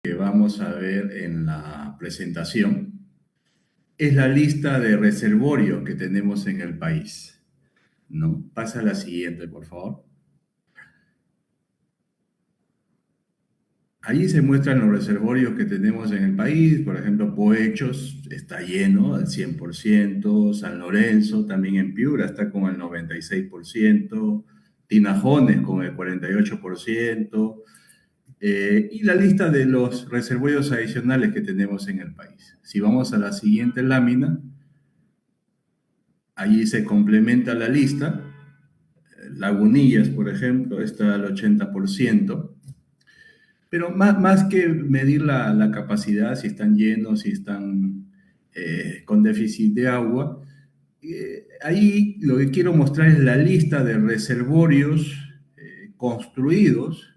Que vamos a ver en la presentación es la lista de reservorios que tenemos en el país, ¿no? Pasa a la siguiente, por favor. Allí se muestran los reservorios que tenemos en el país, por ejemplo, Poechos está lleno al 100%, San Lorenzo también en Piura está con el 96%, Tinajones con el 48%, y la lista de los reservorios adicionales que tenemos en el país. Si vamos a la siguiente lámina, allí se complementa la lista. Lagunillas, por ejemplo, está al 80%. Pero más que medir la capacidad, si están llenos, si están con déficit de agua, ahí lo que quiero mostrar es la lista de reservorios construidos,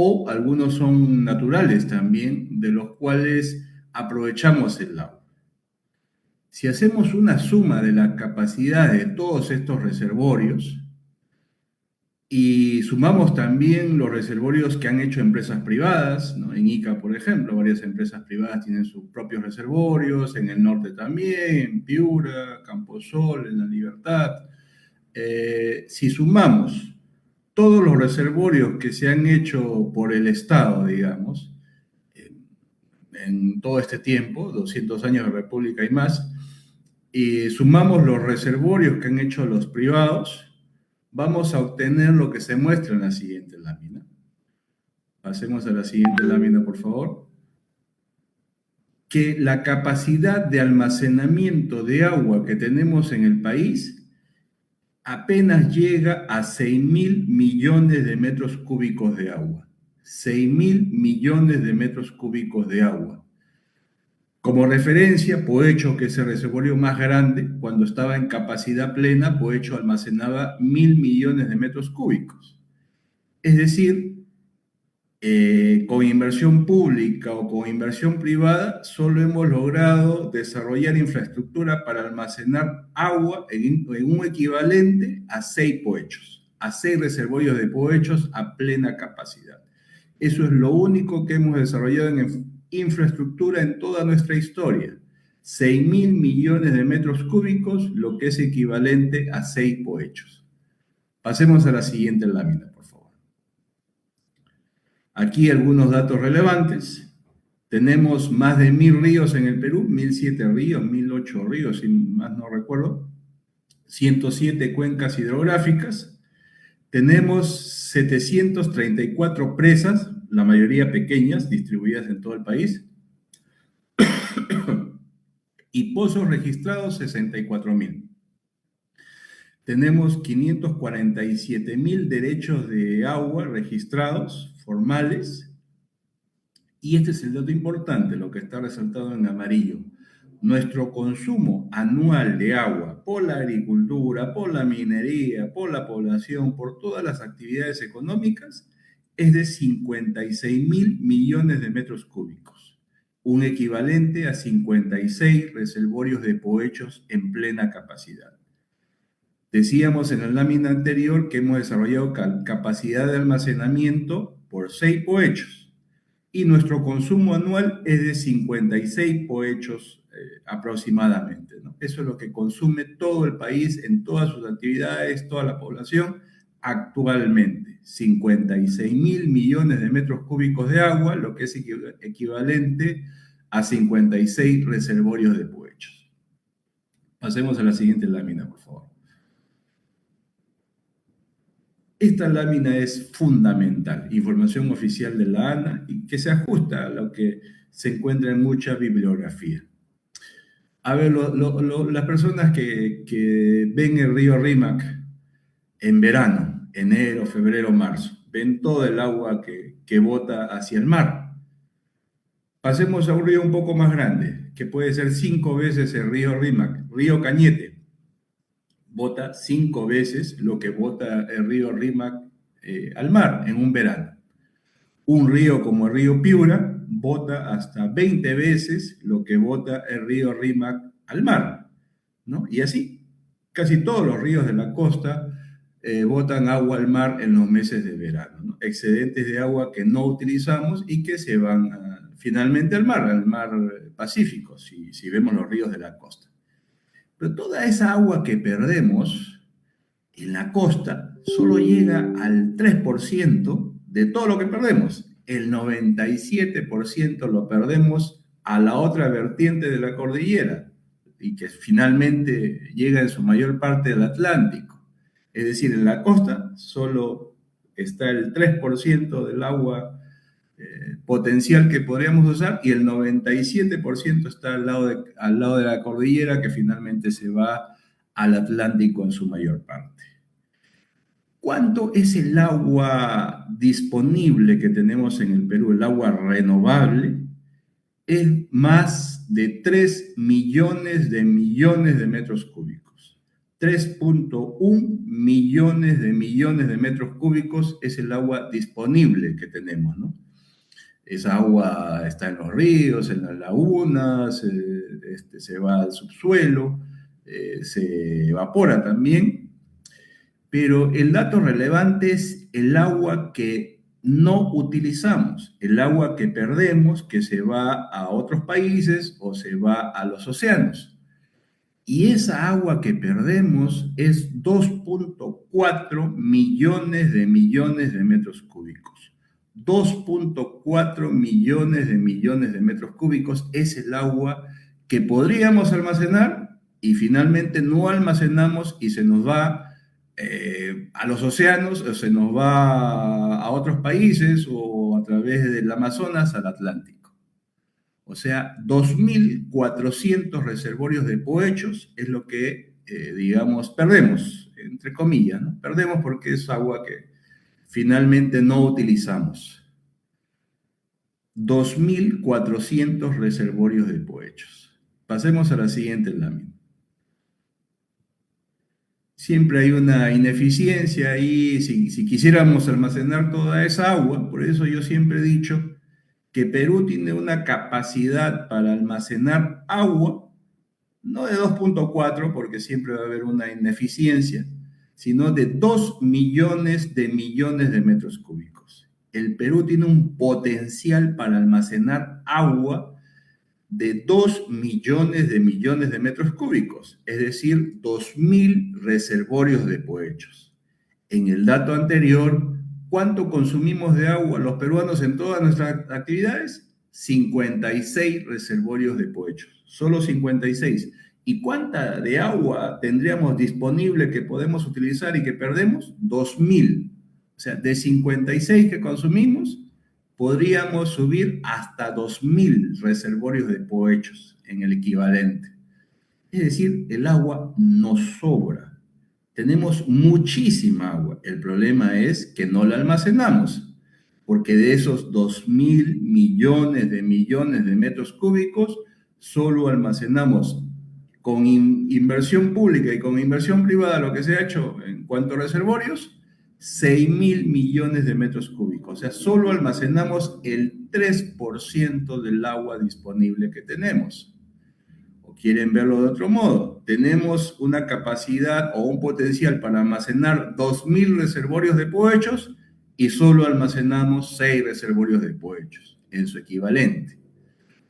o algunos son naturales también, de los cuales aprovechamos el agua. Si hacemos una suma de la capacidad de todos estos reservorios y sumamos también los reservorios que han hecho empresas privadas, ¿no? En Ica, por ejemplo, varias empresas privadas tienen sus propios reservorios, en el norte también, en Piura, Camposol, en La Libertad. Si sumamos todos los reservorios que se han hecho por el Estado, digamos, en todo este tiempo, 200 años de república y más, y sumamos los reservorios que han hecho los privados, vamos a obtener lo que se muestra en la siguiente lámina. Pasemos a la siguiente lámina, por favor. Que la capacidad de almacenamiento de agua que tenemos en el país apenas llega a 6.000 millones de metros cúbicos de agua. 6.000 millones de metros cúbicos de agua. Como referencia, Poecho, que es el reservorio más grande, cuando estaba en capacidad plena, Poecho almacenaba 1.000 millones de metros cúbicos. Es decir, con inversión pública o con inversión privada, solo hemos logrado desarrollar infraestructura para almacenar agua en un equivalente a 6 Poechos, a 6 reservorios de Poechos a plena capacidad. Eso es lo único que hemos desarrollado en infraestructura en toda nuestra historia. 6.000 millones de metros cúbicos, lo que es equivalente a 6 Poechos. Pasemos a la siguiente lámina, por favor. Aquí algunos datos relevantes. Tenemos más de 1.000 ríos en el Perú, 1.007 ríos, 1.008 ríos, si más no recuerdo, 107 cuencas hidrográficas. Tenemos 734 presas, la mayoría pequeñas, distribuidas en todo el país, y pozos registrados 64.000. Tenemos 547.000 derechos de agua registrados, formales, y este es el dato importante, lo que está resaltado en amarillo. Nuestro consumo anual de agua por la agricultura, por la minería, por la población, por todas las actividades económicas, es de 56.000 millones de metros cúbicos, un equivalente a 56 reservorios de Poechos en plena capacidad. Decíamos en la lámina anterior que hemos desarrollado capacidad de almacenamiento por 6 Poechos y nuestro consumo anual es de 56 Poechos aproximadamente, ¿no? Eso es lo que consume todo el país en todas sus actividades, toda la población actualmente. 56.000 millones de metros cúbicos de agua, lo que es equivalente a 56 reservorios de Poechos. Pasemos a la siguiente lámina, por favor. Esta lámina es fundamental, información oficial de la ANA, y que se ajusta a lo que se encuentra en mucha bibliografía. A ver, las personas que ven el río Rímac en verano, enero, febrero, marzo, ven todo el agua que bota hacia el mar. Pasemos a un río un poco más grande, que puede ser 5 veces el río Rímac, río Cañete. Bota 5 veces lo que bota el río Rímac al mar en un verano. Un río como el río Piura bota hasta 20 veces lo que bota el río Rímac al mar, ¿no? Y así, casi todos los ríos de la costa botan agua al mar en los meses de verano, ¿no? Excedentes de agua que no utilizamos y que se van finalmente al mar Pacífico, si vemos los ríos de la costa. Pero toda esa agua que perdemos en la costa solo llega al 3% de todo lo que perdemos. El 97% lo perdemos a la otra vertiente de la cordillera y que finalmente llega en su mayor parte al Atlántico. Es decir, en la costa solo está el 3% del agua potencial que podríamos usar y el 97% está al lado de la cordillera que finalmente se va al Atlántico en su mayor parte. ¿Cuánto es el agua disponible que tenemos en el Perú, el agua renovable? Es más de 3 millones de metros cúbicos. 3.1 millones de metros cúbicos es el agua disponible que tenemos, ¿no? Esa agua está en los ríos, en las lagunas, se va al subsuelo, se evapora también, pero el dato relevante es el agua que no utilizamos, el agua que perdemos, que se va a otros países o se va a los océanos. Y esa agua que perdemos es 2.4 millones de metros cúbicos. 2.4 millones de metros cúbicos es el agua que podríamos almacenar y finalmente no almacenamos y se nos va a los océanos o se nos va a otros países o a través del Amazonas al Atlántico. O sea, 2.400 reservorios de pohechos es lo que, digamos, perdemos, entre comillas, ¿no? Perdemos porque es agua que finalmente no utilizamos. 2.400 reservorios de pohechos. Pasemos a la siguiente lámina. Siempre hay una ineficiencia ahí, si quisiéramos almacenar toda esa agua, por eso yo siempre he dicho que Perú tiene una capacidad para almacenar agua, no de 2.4, porque siempre va a haber una ineficiencia, sino de 2 millones de metros cúbicos. El Perú tiene un potencial para almacenar agua de 2 millones de metros cúbicos, es decir, 2.000 reservorios de pohechos. En el dato anterior, ¿cuánto consumimos de agua los peruanos en todas nuestras actividades? 56 reservorios de pohechos, solo 56. ¿Y cuánta de agua tendríamos disponible que podemos utilizar y que perdemos? 2.000. O sea, de 56 que consumimos, podríamos subir hasta 2.000 reservorios de pohechos en el equivalente. Es decir, el agua nos sobra. Tenemos muchísima agua. El problema es que no la almacenamos, porque de esos 2.000 millones de metros cúbicos, solo almacenamos con inversión pública y con inversión privada, lo que se ha hecho en cuanto a reservorios, 6.000 millones de metros cúbicos. O sea, solo almacenamos el 3% del agua disponible que tenemos. ¿O quieren verlo de otro modo? Tenemos una capacidad o un potencial para almacenar 2.000 reservorios de pohechos y solo almacenamos 6 reservorios de pohechos en su equivalente.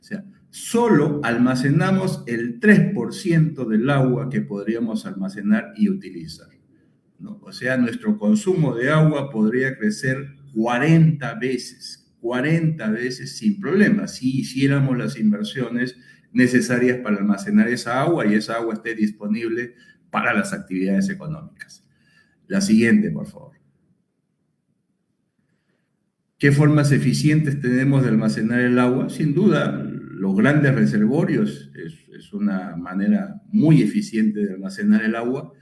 O sea, solo almacenamos el 3% del agua que podríamos almacenar y utilizar, ¿no? O sea, nuestro consumo de agua podría crecer 40 veces sin problema, si hiciéramos las inversiones necesarias para almacenar esa agua y esa agua esté disponible para las actividades económicas. La siguiente, por favor. ¿Qué formas eficientes tenemos de almacenar el agua? Sin duda, los grandes reservorios es una manera muy eficiente de almacenar el agua,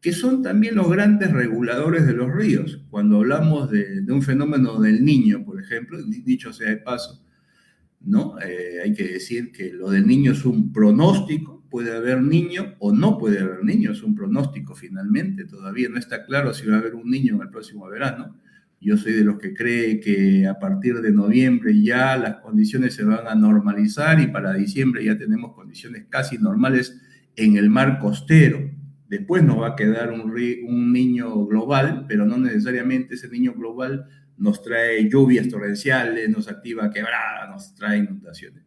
que son también los grandes reguladores de los ríos. Cuando hablamos de un fenómeno del Niño, por ejemplo, dicho sea de paso, ¿no? Hay que decir que lo del Niño es un pronóstico, puede haber niño o no puede haber niño, es un pronóstico finalmente, todavía no está claro si va a haber un niño en el próximo verano. Yo soy de los que cree que a partir de noviembre ya las condiciones se van a normalizar y para diciembre ya tenemos condiciones casi normales en el mar costero. Después nos va a quedar un niño global, pero no necesariamente ese niño global nos trae lluvias torrenciales, nos activa quebradas, nos trae inundaciones.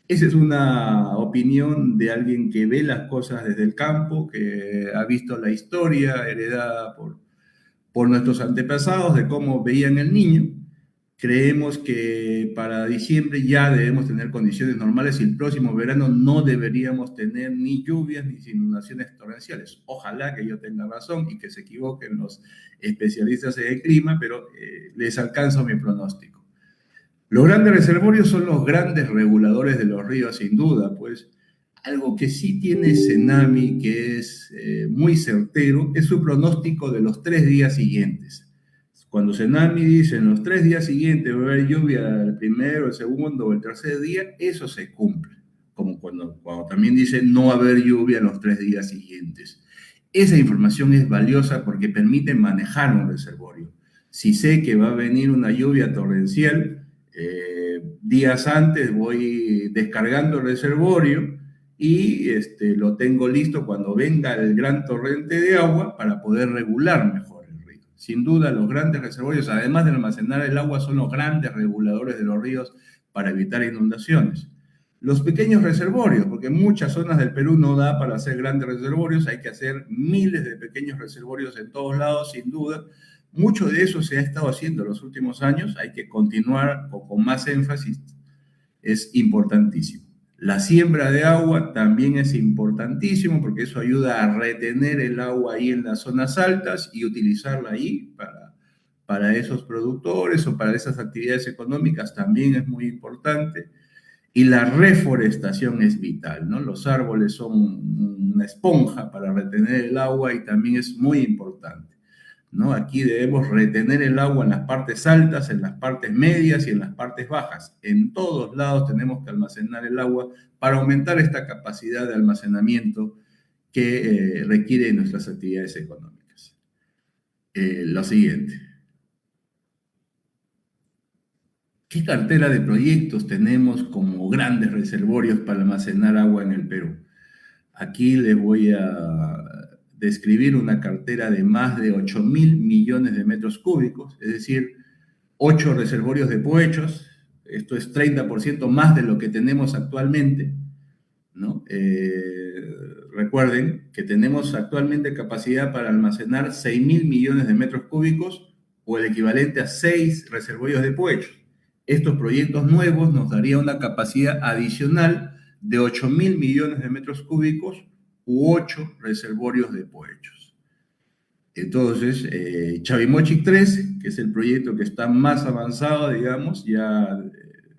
Esa es una opinión de alguien que ve las cosas desde el campo, que ha visto la historia heredada por nuestros antepasados de cómo veían el niño. Creemos que para diciembre ya debemos tener condiciones normales y el próximo verano no deberíamos tener ni lluvias ni inundaciones torrenciales. Ojalá que yo tenga razón y que se equivoquen los especialistas en el clima, pero les alcanzo mi pronóstico. Los grandes reservorios son los grandes reguladores de los ríos, sin duda, pues algo que sí tiene Senami, que es muy certero, es su pronóstico de los 3 días siguientes. Cuando Senami dice en los 3 días siguientes va a haber lluvia el primero, el segundo o el tercer día, eso se cumple. Como cuando también dice no va a haber lluvia en los 3 días siguientes. Esa información es valiosa porque permite manejar un reservorio. Si sé que va a venir una lluvia torrencial, días antes voy descargando el reservorio y lo tengo listo cuando venga el gran torrente de agua para poder regular mejor el río. Sin duda, los grandes reservorios, además de almacenar el agua, son los grandes reguladores de los ríos para evitar inundaciones. Los pequeños reservorios, porque muchas zonas del Perú no da para hacer grandes reservorios, hay que hacer miles de pequeños reservorios en todos lados, sin duda. Mucho de eso se ha estado haciendo en los últimos años, hay que continuar con más énfasis, es importantísimo. La siembra de agua también es importantísimo porque eso ayuda a retener el agua ahí en las zonas altas y utilizarla ahí para esos productores o para esas actividades económicas también es muy importante. Y la reforestación es vital, ¿no? Los árboles son una esponja para retener el agua y también es muy importante, ¿no? Aquí debemos retener el agua en las partes altas, en las partes medias y en las partes bajas. En todos lados tenemos que almacenar el agua para aumentar esta capacidad de almacenamiento que requieren nuestras actividades económicas. Lo siguiente. ¿Qué cartera de proyectos tenemos como grandes reservorios para almacenar agua en el Perú? Aquí les voy a describir una cartera de más de 8.000 millones de metros cúbicos, es decir, 8 reservorios de Poechos, esto es 30% más de lo que tenemos actualmente, ¿no? Recuerden que tenemos actualmente capacidad para almacenar 6.000 millones de metros cúbicos o el equivalente a 6 reservorios de Poechos. Estos proyectos nuevos nos darían una capacidad adicional de 8.000 millones de metros cúbicos u 8 reservorios de Poechos. Entonces, Chavimochic 3, que es el proyecto que está más avanzado, digamos, ya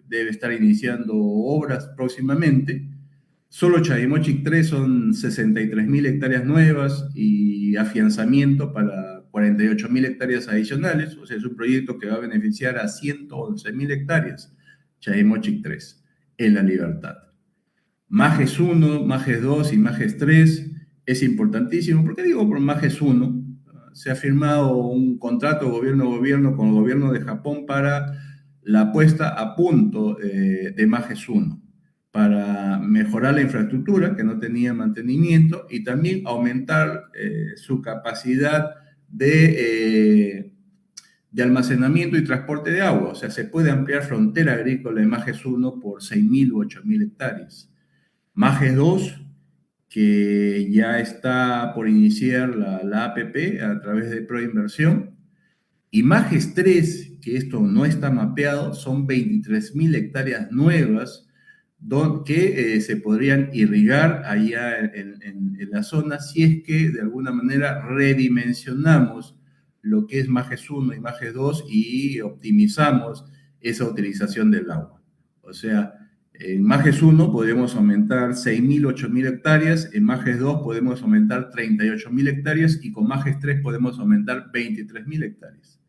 debe estar iniciando obras próximamente. Solo Chavimochic 3 son 63.000 hectáreas nuevas y afianzamiento para 48.000 hectáreas adicionales, o sea, es un proyecto que va a beneficiar a 111.000 hectáreas, Chavimochic 3, en La Libertad. Majes 1, Majes 2 y Majes 3 es importantísimo. ¿Por qué digo por Majes 1? Se ha firmado un contrato gobierno-gobierno con el gobierno de Japón para la puesta a punto de Majes 1, para mejorar la infraestructura que no tenía mantenimiento y también aumentar su capacidad de almacenamiento y transporte de agua. O sea, se puede ampliar frontera agrícola en Majes 1 por 6.000 u 8.000 hectáreas. Majes 2, que ya está por iniciar la APP a través de Proinversión. Y Majes 3, que esto no está mapeado, son 23.000 hectáreas nuevas que se podrían irrigar allá en la zona si es que de alguna manera redimensionamos lo que es Majes 1 y Majes 2 y optimizamos esa utilización del agua. O sea, en Majes 1 podemos aumentar 6.000, 8.000 hectáreas, en Majes 2 podemos aumentar 38.000 hectáreas y con Majes 3 podemos aumentar 23.000 hectáreas.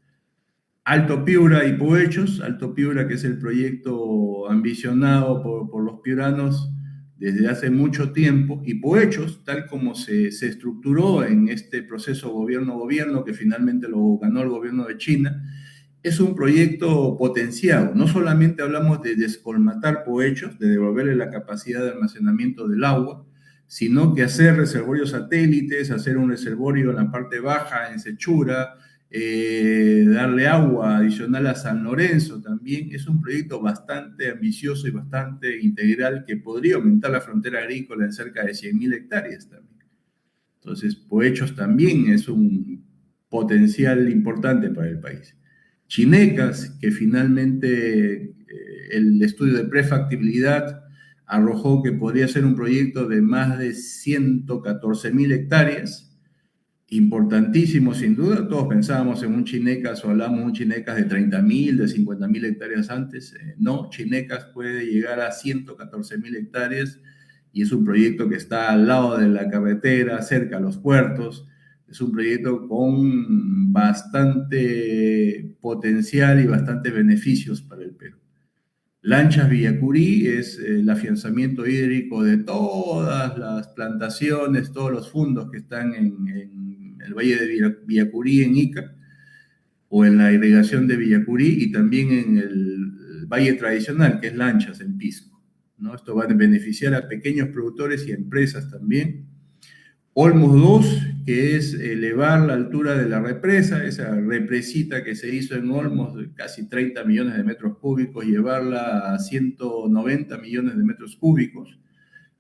Alto Piura y Poechos, Alto Piura, que es el proyecto ambicionado por los piuranos desde hace mucho tiempo, y Poechos, tal como se estructuró en este proceso gobierno-gobierno que finalmente lo ganó el gobierno de China, es un proyecto potenciado. No solamente hablamos de descolmatar Poechos, de devolverle la capacidad de almacenamiento del agua, sino que hacer reservorios satélites, hacer un reservorio en la parte baja, en Sechura, darle agua adicional a San Lorenzo también. Es un proyecto bastante ambicioso y bastante integral que podría aumentar la frontera agrícola en cerca de 100.000 hectáreas también. Entonces, Poechos también es un potencial importante para el país. Chinecas, que finalmente el estudio de prefactibilidad arrojó que podría ser un proyecto de más de 114.000 hectáreas, importantísimo sin duda. Todos pensábamos en un Chinecas o hablamos de un Chinecas de 30.000, de 50.000 hectáreas antes. No, Chinecas puede llegar a 114.000 hectáreas y es un proyecto que está al lado de la carretera, cerca a los puertos. Es un proyecto con bastante potencial y bastantes beneficios para el Perú. Lanchas Villacurí es el afianzamiento hídrico de todas las plantaciones, todos los fundos que están en el Valle de Villacurí, en Ica, o en la irrigación de Villacurí, y también en el valle tradicional, que es Lanchas, en Pisco, ¿no? Esto va a beneficiar a pequeños productores y empresas también. Olmos 2, que es elevar la altura de la represa, esa represita que se hizo en Olmos de casi 30 millones de metros cúbicos, llevarla a 190 millones de metros cúbicos,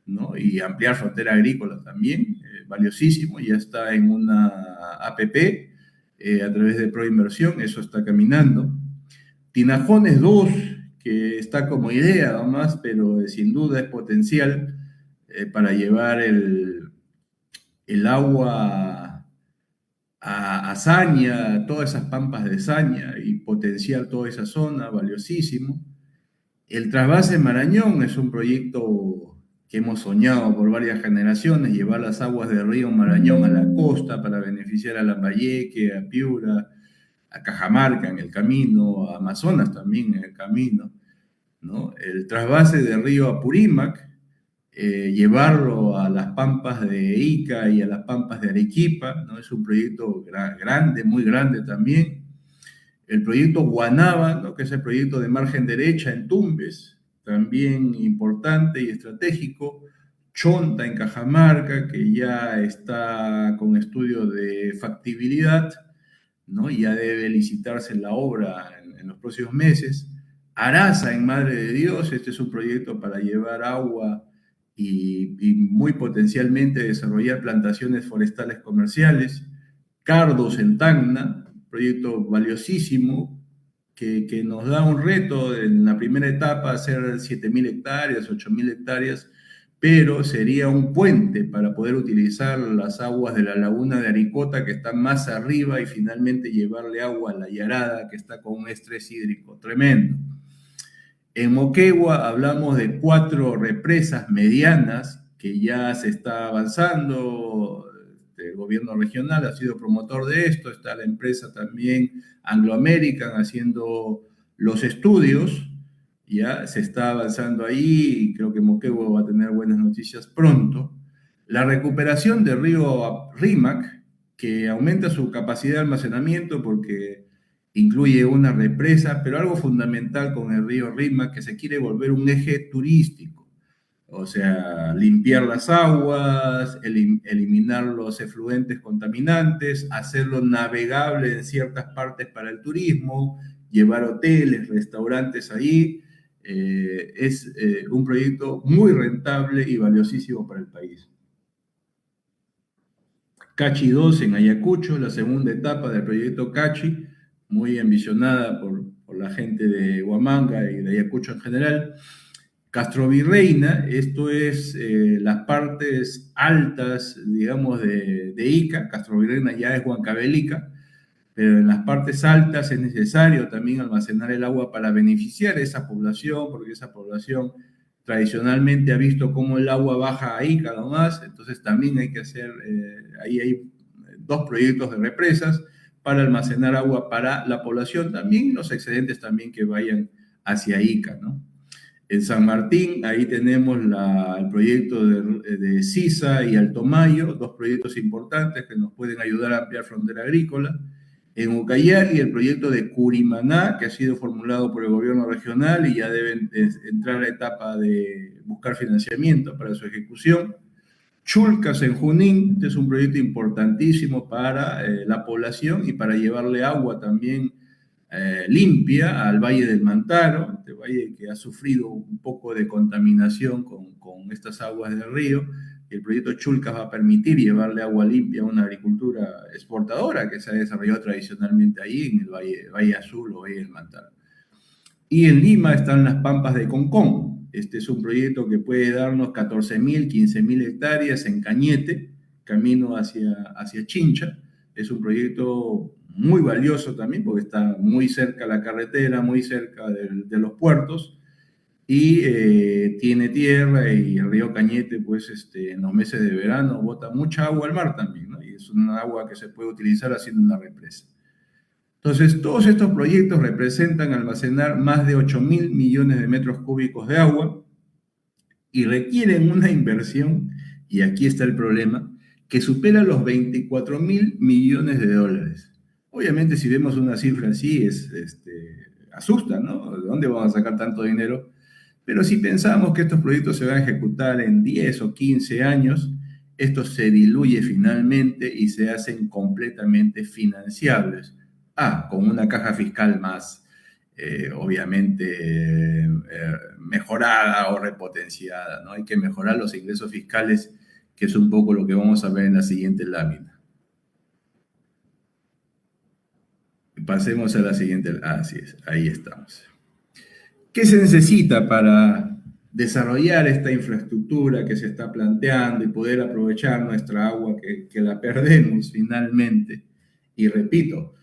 ¿no? Y ampliar frontera agrícola también, valiosísimo, ya está en una APP a través de Proinversión, eso está caminando. Tinajones 2, que está como idea nomás, pero sin duda es potencial para llevar el agua a Saña, a todas esas pampas de Saña y potenciar toda esa zona, valiosísimo. El trasvase Marañón es un proyecto que hemos soñado por varias generaciones, llevar las aguas del río Marañón a la costa para beneficiar a Lambayeque, a Piura, a Cajamarca en el camino, a Amazonas también en el camino, ¿no? El trasvase del río Apurímac, llevarlo a las pampas de Ica y a las pampas de Arequipa, ¿no? Es un proyecto grande, muy grande también. El proyecto Guanaba, ¿no? Que es el proyecto de margen derecha en Tumbes, también importante y estratégico. Chonta en Cajamarca, que ya está con estudio de factibilidad, ¿no? Y ya debe licitarse la obra en los próximos meses. Araza en Madre de Dios, este es un proyecto para llevar agua y muy potencialmente desarrollar plantaciones forestales comerciales. Cardos en Tacna, proyecto valiosísimo que nos da un reto en la primera etapa, hacer 7.000 hectáreas, 8.000 hectáreas, pero sería un puente para poder utilizar las aguas de la laguna de Aricota, que están más arriba, y finalmente llevarle agua a la Yarada, que está con un estrés hídrico tremendo. En Moquegua hablamos de 4 represas medianas que ya se está avanzando. El gobierno regional ha sido promotor de esto, está la empresa también Anglo American haciendo los estudios, ya se está avanzando ahí y creo que Moquegua va a tener buenas noticias pronto. La recuperación del río Rímac, que aumenta su capacidad de almacenamiento porque incluye una represa, pero algo fundamental con el río Rímac, que se quiere volver un eje turístico. O sea, limpiar las aguas, eliminar los efluentes contaminantes, hacerlo navegable en ciertas partes para el turismo, llevar hoteles, restaurantes ahí. Es un proyecto muy rentable y valiosísimo para el país. Cachi 2 en Ayacucho, la segunda etapa del proyecto Cachi, muy ambicionada por la gente de Huamanga y de Ayacucho en general. Castrovirreina, esto es las partes altas, digamos, de Ica. Castrovirreina ya es Huancavelica, pero en las partes altas es necesario también almacenar el agua para beneficiar a esa población, porque esa población tradicionalmente ha visto cómo el agua baja a Ica nomás, entonces también hay que hacer, ahí hay 2 proyectos de represas para almacenar agua para la población también, y los excedentes también que vayan hacia Ica, ¿no? En San Martín, ahí tenemos el proyecto de Sisa y Alto Mayo, 2 proyectos importantes que nos pueden ayudar a ampliar frontera agrícola. En Ucayali, el proyecto de Curimaná, que ha sido formulado por el gobierno regional y ya deben entrar a la etapa de buscar financiamiento para su ejecución. Chulcas en Junín, este es un proyecto importantísimo para la población y para llevarle agua también limpia al Valle del Mantaro, este valle que ha sufrido un poco de contaminación con estas aguas del río. El proyecto Chulcas va a permitir llevarle agua limpia a una agricultura exportadora que se ha desarrollado tradicionalmente ahí en el Valle Azul o Valle del Mantaro. Y en Lima están las Pampas de Concón. Este es un proyecto que puede darnos 14.000, 15.000 hectáreas en Cañete, camino hacia Chincha. Es un proyecto muy valioso también porque está muy cerca de la carretera, muy cerca de los puertos y tiene tierra, y el río Cañete, pues en los meses de verano bota mucha agua al mar también, ¿no? Y es una agua que se puede utilizar haciendo una represa. Entonces, todos estos proyectos representan almacenar más de 8.000 millones de metros cúbicos de agua y requieren una inversión, y aquí está el problema, que supera los 24.000 millones de dólares. Obviamente, si vemos una cifra así, asusta, ¿no? ¿De dónde vamos a sacar tanto dinero? Pero si pensamos que estos proyectos se van a ejecutar en 10 o 15 años, esto se diluye finalmente y se hacen completamente financiables. Con una caja fiscal más, obviamente, mejorada o repotenciada, ¿no? Hay que mejorar los ingresos fiscales, que es un poco lo que vamos a ver en la siguiente lámina. Pasemos a la siguiente. Así es, ahí estamos. ¿Qué se necesita para desarrollar esta infraestructura que se está planteando y poder aprovechar nuestra agua que la perdemos finalmente? Y repito,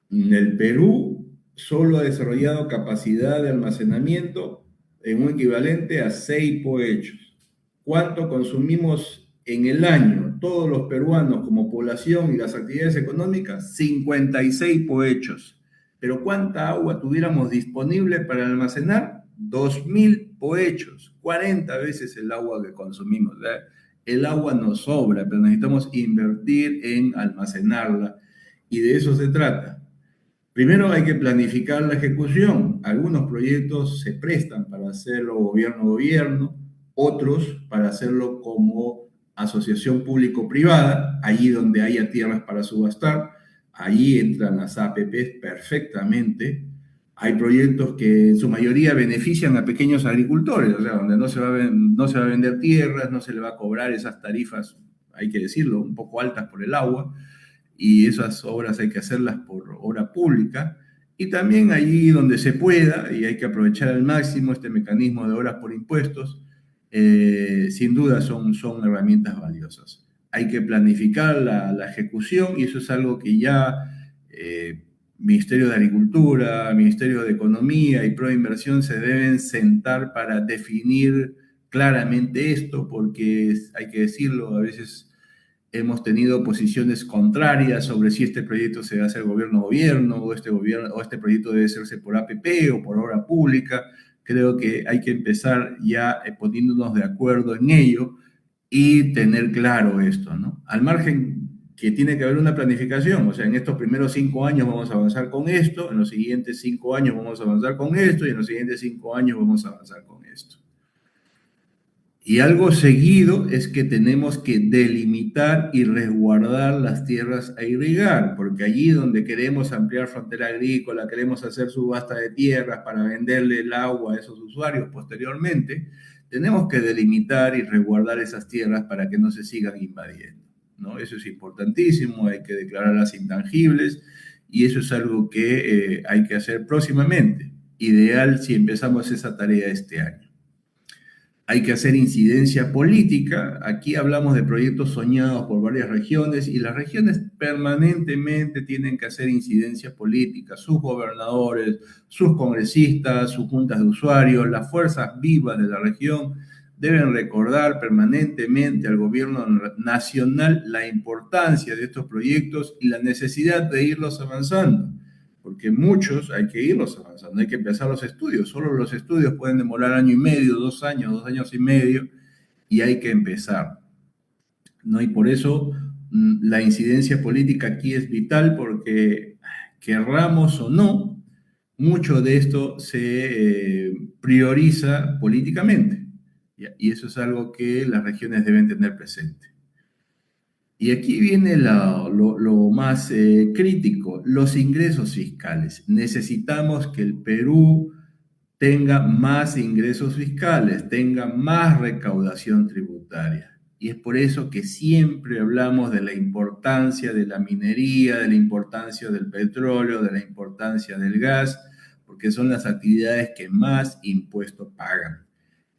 el Perú solo ha desarrollado capacidad de almacenamiento en un equivalente a 6 poechos. ¿Cuánto consumimos en el año todos los peruanos como población y las actividades económicas? 56 poechos. Pero ¿cuánta agua tuviéramos disponible para almacenar? 2.000 poechos, 40 veces el agua que consumimos. El agua nos sobra, pero necesitamos invertir en almacenarla, y de eso se trata. Primero hay que planificar la ejecución. Algunos proyectos se prestan para hacerlo gobierno a gobierno, otros para hacerlo como asociación público-privada, allí donde haya tierras para subastar. Allí entran las APPs perfectamente. Hay proyectos que en su mayoría benefician a pequeños agricultores, o sea, donde no se va a vender tierras, no se le va a cobrar esas tarifas, hay que decirlo, un poco altas por el agua, y esas obras hay que hacerlas por obra pública. Y también allí donde se pueda, y hay que aprovechar al máximo este mecanismo de obras por impuestos, sin duda son herramientas valiosas. Hay que planificar la ejecución, y eso es algo que ya Ministerio de Agricultura, Ministerio de Economía y Proinversión se deben sentar para definir claramente esto, porque hay que decirlo, a veces hemos tenido posiciones contrarias sobre si este proyecto se va a hacer gobierno-gobierno, o este proyecto debe hacerse por APP o por obra pública. Creo que hay que empezar ya poniéndonos de acuerdo en ello y tener claro esto, ¿no? Al margen que tiene que haber una planificación, o sea, en estos primeros 5 años vamos a avanzar con esto, en los siguientes 5 años vamos a avanzar con esto, y en los siguientes 5 años vamos a avanzar con esto. Y algo seguido es que tenemos que delimitar y resguardar las tierras a irrigar, porque allí donde queremos ampliar frontera agrícola, queremos hacer subasta de tierras para venderle el agua a esos usuarios posteriormente, tenemos que delimitar y resguardar esas tierras para que no se sigan invadiendo, ¿no? Eso es importantísimo, hay que declararlas intangibles, y eso es algo que hay que hacer próximamente. Ideal si empezamos esa tarea este año. Hay que hacer incidencia política. Aquí hablamos de proyectos soñados por varias regiones, y las regiones permanentemente tienen que hacer incidencia política. Sus gobernadores, sus congresistas, sus juntas de usuarios, las fuerzas vivas de la región deben recordar permanentemente al gobierno nacional la importancia de estos proyectos y la necesidad de irlos avanzando, porque muchos hay que irlos avanzando, hay que empezar los estudios. Solo los estudios pueden demorar 1 año y medio, 2 años, 2 años y medio, y hay que empezar, ¿no? Y por eso la incidencia política aquí es vital, porque querramos o no, mucho de esto se prioriza políticamente. ¿ya? Y eso es algo que las regiones deben tener presente. Y aquí viene lo más crítico, los ingresos fiscales. Necesitamos que el Perú tenga más ingresos fiscales, tenga más recaudación tributaria. Y es por eso que siempre hablamos de la importancia de la minería, de la importancia del petróleo, de la importancia del gas, porque son las actividades que más impuestos pagan.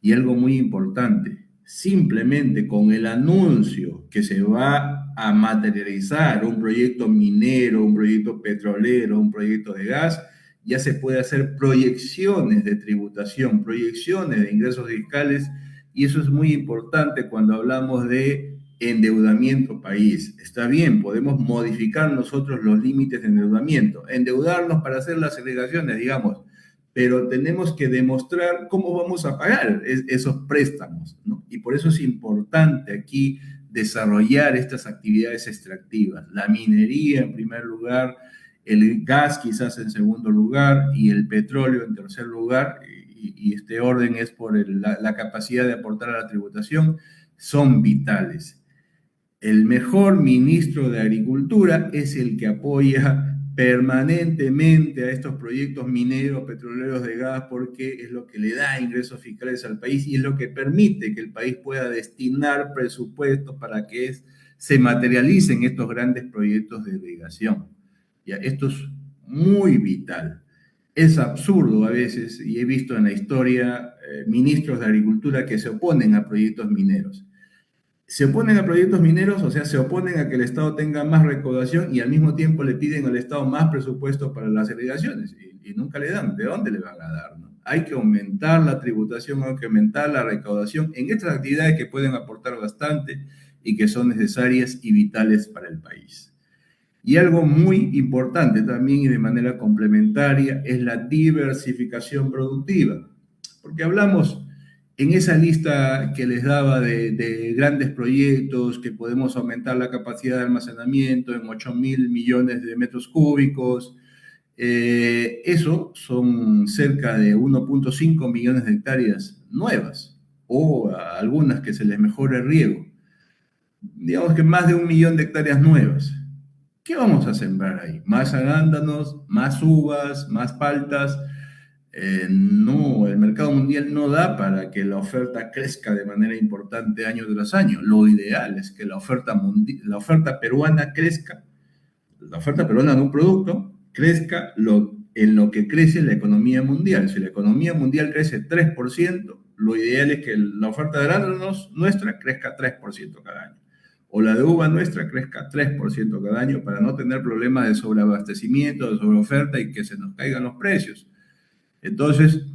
Y algo muy importante, simplemente con el anuncio que se va a materializar un proyecto minero, un proyecto petrolero, un proyecto de gas, ya se puede hacer proyecciones de tributación, proyecciones de ingresos fiscales, y eso es muy importante cuando hablamos de endeudamiento país. Está bien, podemos modificar nosotros los límites de endeudamiento, endeudarnos para hacer las segregaciones, digamos, pero tenemos que demostrar cómo vamos a pagar esos préstamos, ¿no? Y por eso es importante aquí desarrollar estas actividades extractivas, la minería en primer lugar, el gas quizás en segundo lugar y el petróleo en tercer lugar, y este orden es por la capacidad de aportar a la tributación, son vitales. El mejor ministro de Agricultura es el que apoya permanentemente a estos proyectos mineros, petroleros de gas, porque es lo que le da ingresos fiscales al país y es lo que permite que el país pueda destinar presupuestos para que se materialicen estos grandes proyectos de irrigación. ¿Ya? Esto es muy vital. Es absurdo a veces, y he visto en la historia ministros de Agricultura que se oponen a proyectos mineros. Se oponen a proyectos mineros, o sea, se oponen a que el Estado tenga más recaudación y al mismo tiempo le piden al Estado más presupuesto para las irrigaciones y nunca le dan. ¿De dónde le van a dar? ¿No? Hay que aumentar la tributación, hay que aumentar la recaudación en estas actividades que pueden aportar bastante y que son necesarias y vitales para el país. Y algo muy importante también y de manera complementaria es la diversificación productiva, porque hablamos en esa lista que les daba de grandes proyectos, que podemos aumentar la capacidad de almacenamiento en 8.000 millones de metros cúbicos, eso son cerca de 1.5 millones de hectáreas nuevas, o algunas que se les mejore el riego. Digamos que más de 1 millón de hectáreas nuevas. ¿Qué vamos a sembrar ahí? ¿Más arándanos, más uvas, más paltas? No, el mercado mundial no da para que la oferta crezca de manera importante año tras año. Lo ideal es que la oferta peruana crezca, la oferta peruana de un producto crezca en lo que crece la economía mundial. Si la economía mundial crece 3%, lo ideal es que la oferta de arándanos nuestra crezca 3% cada año. O la de uva nuestra crezca 3% cada año para no tener problemas de sobreabastecimiento, de sobreoferta y que se nos caigan los precios. Entonces,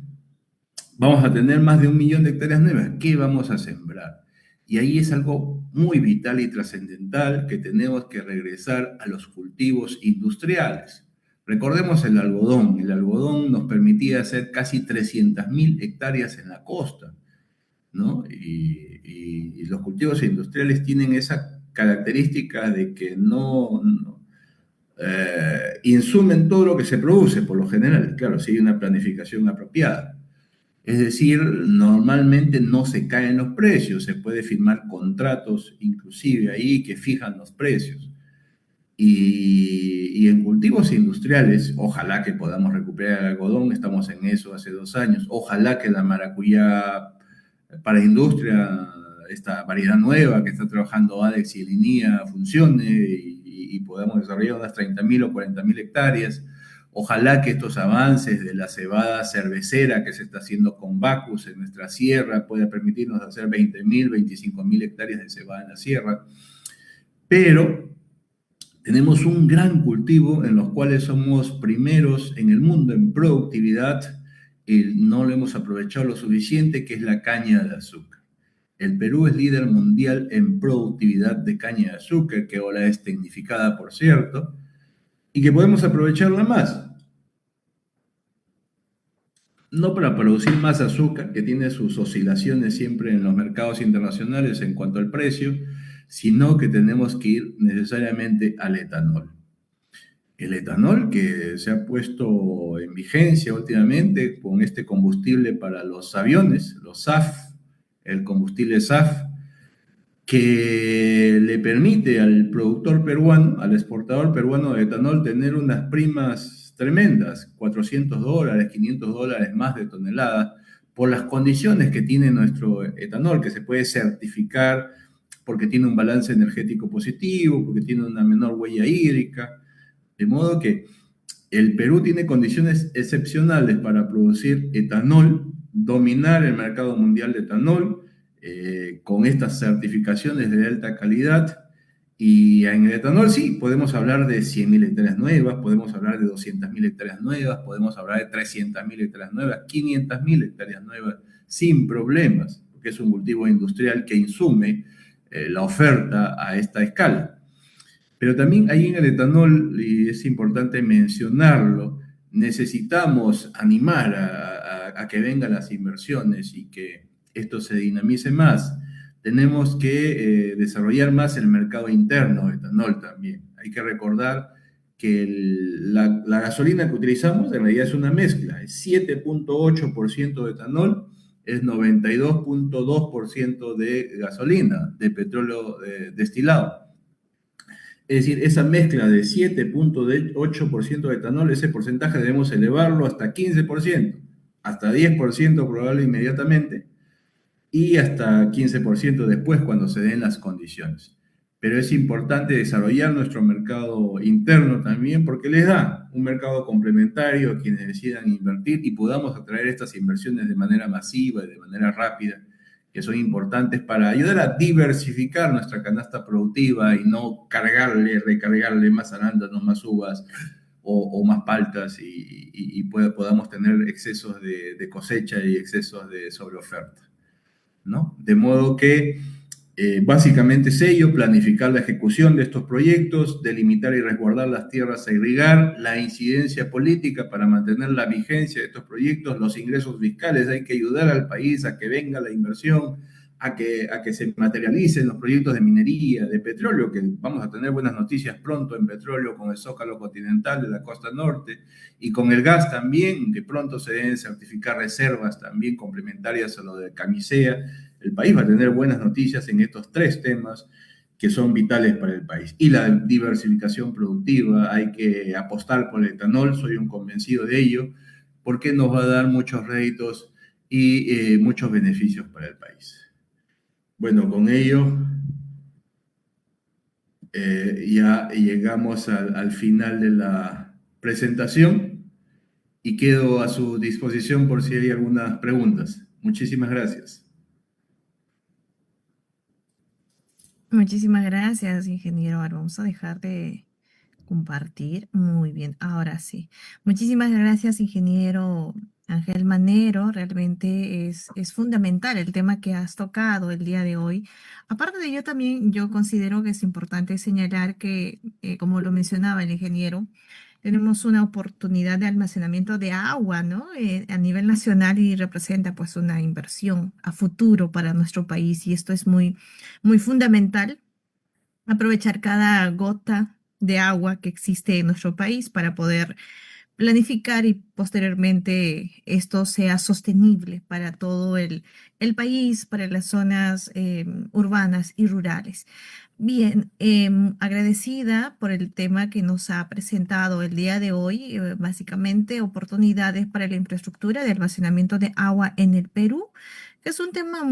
vamos a tener más de 1 millón de hectáreas nuevas. ¿Qué vamos a sembrar? Y ahí es algo muy vital y trascendental que tenemos que regresar a los cultivos industriales. Recordemos el algodón. El algodón nos permitía hacer casi 300.000 hectáreas en la costa, ¿no? Y los cultivos industriales tienen esa característica de que no insumen todo lo que se produce, por lo general, claro, si hay una planificación apropiada. Es decir, normalmente no se caen los precios, se puede firmar contratos inclusive ahí que fijan los precios. Y en cultivos industriales, ojalá que podamos recuperar el algodón, estamos en eso hace 2 años, ojalá que la maracuyá para industria, esta variedad nueva que está trabajando ADEX y Linía funcione y podamos desarrollar unas 30.000 o 40.000 hectáreas. Ojalá que estos avances de la cebada cervecera que se está haciendo con Bacus en nuestra sierra pueda permitirnos hacer 20.000, 25.000 hectáreas de cebada en la sierra. Pero tenemos un gran cultivo en los cuales somos primeros en el mundo en productividad y no lo hemos aprovechado lo suficiente, que es la caña de azúcar. El Perú es líder mundial en productividad de caña de azúcar, que ahora es tecnificada, por cierto, y que podemos aprovecharla más. No para producir más azúcar, que tiene sus oscilaciones siempre en los mercados internacionales en cuanto al precio, sino que tenemos que ir necesariamente al etanol. El etanol que se ha puesto en vigencia últimamente con este combustible para los aviones, los SAF, el combustible SAF, que le permite al productor peruano, al exportador peruano de etanol, tener unas primas tremendas, $400, $500 más de tonelada, por las condiciones que tiene nuestro etanol, que se puede certificar porque tiene un balance energético positivo, porque tiene una menor huella hídrica, de modo que el Perú tiene condiciones excepcionales para producir etanol, dominar el mercado mundial de etanol, con estas certificaciones de alta calidad. Y en el etanol sí, podemos hablar de 100.000 hectáreas nuevas, podemos hablar de 200.000 hectáreas nuevas, podemos hablar de 300.000 hectáreas nuevas, 500.000 hectáreas nuevas, sin problemas, porque es un cultivo industrial que insume la oferta a esta escala. Pero también ahí en el etanol, y es importante mencionarlo, necesitamos animar a que vengan las inversiones y que esto se dinamice más. Tenemos que desarrollar más el mercado interno de etanol también. Hay que recordar que la gasolina que utilizamos en realidad es una mezcla, es 7.8% de etanol, es 92.2% de gasolina, de petróleo destilado. Es decir, esa mezcla de 7.8% de etanol, ese porcentaje debemos elevarlo hasta 15%, hasta 10% probable inmediatamente y hasta 15% después cuando se den las condiciones. Pero es importante desarrollar nuestro mercado interno también porque les da un mercado complementario a quienes decidan invertir y podamos atraer estas inversiones de manera masiva y de manera rápida, que son importantes para ayudar a diversificar nuestra canasta productiva y no recargarle más arándanos, más uvas o más paltas y podamos tener excesos de cosecha y excesos de sobreoferta, ¿no? De modo que básicamente es ello, planificar la ejecución de estos proyectos, delimitar y resguardar las tierras a irrigar, la incidencia política para mantener la vigencia de estos proyectos, los ingresos fiscales, hay que ayudar al país a que venga la inversión, a que se materialicen los proyectos de minería, de petróleo, que vamos a tener buenas noticias pronto en petróleo con el Zócalo continental de la costa norte, y con el gas también, que pronto se deben certificar reservas también complementarias a lo de Camisea. El país va a tener buenas noticias en estos tres temas que son vitales para el país. Y la diversificación productiva, hay que apostar por el etanol, soy un convencido de ello, porque nos va a dar muchos réditos y muchos beneficios para el país. Bueno, con ello ya llegamos al final de la presentación y quedo a su disposición por si hay algunas preguntas. Muchísimas gracias. Muchísimas gracias, ingeniero. Ahora vamos a dejar de compartir. Muy bien, ahora sí. Muchísimas gracias, ingeniero Ángel Manero. Realmente es fundamental el tema que has tocado el día de hoy. Aparte de ello, también yo considero que es importante señalar que, como lo mencionaba el ingeniero, tenemos una oportunidad de almacenamiento de agua, ¿no? A nivel nacional y representa pues una inversión a futuro para nuestro país y esto es muy, muy fundamental aprovechar cada gota de agua que existe en nuestro país para poder planificar y posteriormente esto sea sostenible para todo el país, para las zonas urbanas y rurales. Bien, agradecida por el tema que nos ha presentado el día de hoy, básicamente oportunidades para la infraestructura de almacenamiento de agua en el Perú, que es un tema muy